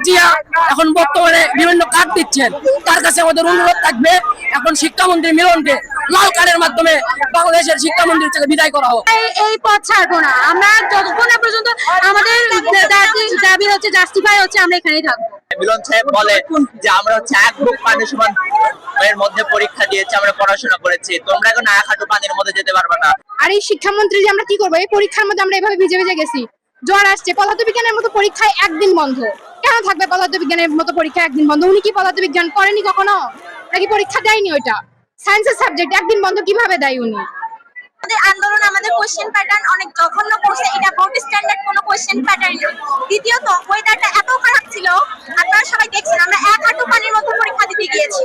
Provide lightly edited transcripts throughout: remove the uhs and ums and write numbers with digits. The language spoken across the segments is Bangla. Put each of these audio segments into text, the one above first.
জিয়া এখন বর্তমানে বিভিন্ন কার্ড দিচ্ছেন। তার কাছে আমাদের অনুরোধ থাকবে এখন শিক্ষামন্ত্রী মিলনকে লাল কার্ডের মাধ্যমে বাংলাদেশের শিক্ষামন্ত্রী থেকে বিদায় করা হোক। এই পথ ছাড়বো না আমরা, যতক্ষণ না পর্যন্ত আমাদের দাবি হচ্ছে জাস্টিফাই হচ্ছে, আমরা এখানেই থাকবো। মিলন সাহেব বলে যে আমরা হচ্ছে এক বুক পানি সমান এর মধ্যে পরীক্ষা দিয়েছি, আমরা পড়াশোনা করেছি, তোমরা এখন এক হাঁটু পানির মধ্যে যেতে পারবে না। আর এই শিক্ষামন্ত্রী যে আমরা কি করবো, এই পরীক্ষার মধ্যে আমরা এভাবে ভিজে ভিজে গেছি। জ্বর আসছে, পদার্থবিজ্ঞানের মতো পরীক্ষায় একদিন বন্ধ কেন থাকবে? পদার্থবিজ্ঞানের মতো পরীক্ষা একদিন বন্ধ? উনি কি পদার্থবিজ্ঞান করেনি কখনো? নাকি পরীক্ষা দেয়নি? ওইটা সায়েন্সের সাবজেক্ট, একদিন বন্ধ কিভাবে দেয় উনি? আমাদের আন্দোলন, আমাদের কোশ্চেন প্যাটার্ন অনেক জঘন্য করছে। এটা বোর্ড স্ট্যান্ডার্ড কোনো কোশ্চেন প্যাটার্ন না। দ্বিতীয়ত ওয়েদারটা এত খারাপ ছিল, আপনারা সবাই দেখছেন, আমরা এক হাঁটু পানির মতো পরীক্ষা দিতে গিয়েছি।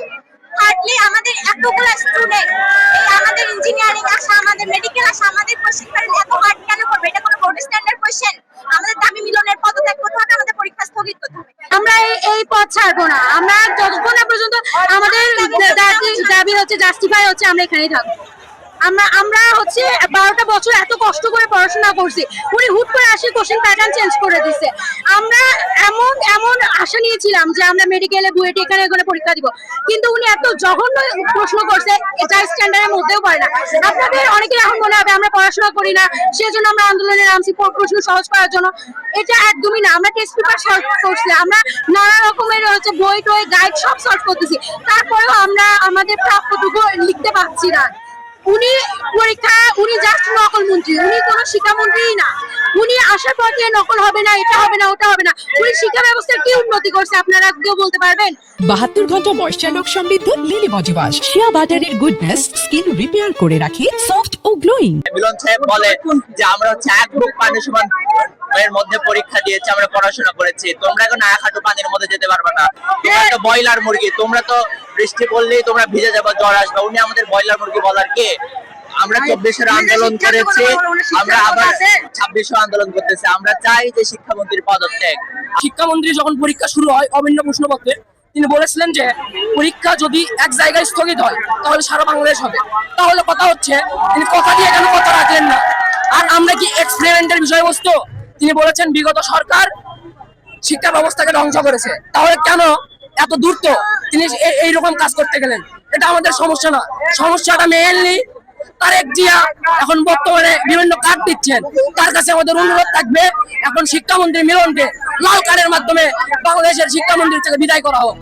থার্ডলি আমাদের এতগুলো স্টুডেন্ট, এই আমাদের ইঞ্জিনিয়ারিং আসা, আমাদের মেডিকেল আসা, আমাদের কোশ্চেন প্যাটার্ন এত হার্ড কেন করবে? এটা কোনো বোর্ড স্ট্যান্ডার্ড কোশ্চেন? আমাদের দাবি মিলনের পদত্যাগ করতে হবে, আমাদের পরীক্ষা স্থগিত করতে হবে। আমরা এই পথ ছাড়বো না আমরা, যতক্ষণ না পর্যন্ত আমাদের দাবি হচ্ছে জাস্টিফাই হচ্ছে, আমরা এখানেই থাকবো। আমরা হচ্ছে 12টা বছর এত কষ্ট করে পড়াশোনা করছি, উনি হুট করে আসে কোশ্চেন প্যাটার্ন চেঞ্জ করে দিছে। আমরা এমন আশা নিয়েছিলাম যে আমরা মেডিকেলে বুয়েটে এখানে পরীক্ষা দিব, কিন্তু উনি এত জঘন্য প্রশ্ন করছে, এটা স্ট্যান্ডার্ডের মধ্যেও পারে না। আপনাদের অনেকে এখন মনে হবে আমরা পড়াশোনা করি না, সেজন্য আমরা আন্দোলনে নামছি প্রশ্ন সহজ করার জন্য। এটা একদমই না। আমরা টেস্ট পেপার সলভ করছি, আমরা নানা রকমের হচ্ছে বই টই গাইড সব সলভ করতেছি, তারপরেও আমরা আমাদের প্রাপ্যটুকু লিখতে পারছি না। উনি জাস্ট নকল মন্ত্রী, উনি কোনো শিক্ষামন্ত্রী না। উনি আসার পর থেকে নকল হবে না, এটা হবে না, ওটা হবে না। উনি শিক্ষা ব্যবস্থার কি উন্নতি করছে আপনারা কেউ বলতে পারবেন? 72 ঘন্টা ময়েশ্চার লোক সমৃদ্ধ লিলি বডি ওয়াশ, শিয়া বাটারের গুডনেস স্কিন রিপেয়ার করে রাখে সফট ও গ্লোয়িং। মিলন সাহেব বলে যে আমরা হচ্ছে এক বুক পানি সমান এর মধ্যে পরীক্ষা দিয়েছি, আমরা পড়াশোনা করেছি, তোমরা এখন এক হাঁটু পানির মধ্যে যেতে পারবে না। তোমরা তো ব্রয়লার মুরগি, তোমরা তো বৃষ্টি পড়লেই তোমরা ভিজে যাবে, জ্বর আসবে। উনি আমাদের ব্রয়লার মুরগি বলার কে? আমরা 24-এর আন্দোলন করেছি, আমরা আবার 26-এর আন্দোলন করতেছি। আমরা চাই যে শিক্ষামন্ত্রীর পদত্যাগ। শিক্ষামন্ত্রী যখন পরীক্ষা শুরু হয় অভিন্ন প্রশ্নপত্রে, তিনি বলেছিলেন যে পরীক্ষা যদি এক জায়গায় স্থগিত হয় তাহলে সারা বাংলাদেশ হবে। তাহলে কথা হচ্ছে তিনি কথা দিয়ে কেন কথা রাখলেন না? আর আমরা কি এক্সপেরিমেন্টের বিষয়বস্তু? তিনি বলেছেন বিগত সরকার শিক্ষা ব্যবস্থাকে ধ্বংস করেছে, তাহলে কেন এত দ্রুত তিনি এইরকম কাজ করতে গেলেন? এটা আমাদের সমস্যা না। সমস্যাটা মেইনলি তারেক জিয়া এখন বর্তমানে বিভিন্ন কার্ড দিচ্ছেন। তার কাছে আমাদের অনুরোধ থাকবে এখন শিক্ষামন্ত্রী মিলনকে লাল কার্ডের মাধ্যমে বাংলাদেশের শিক্ষামন্ত্রী থেকে বিদায় করা হোক।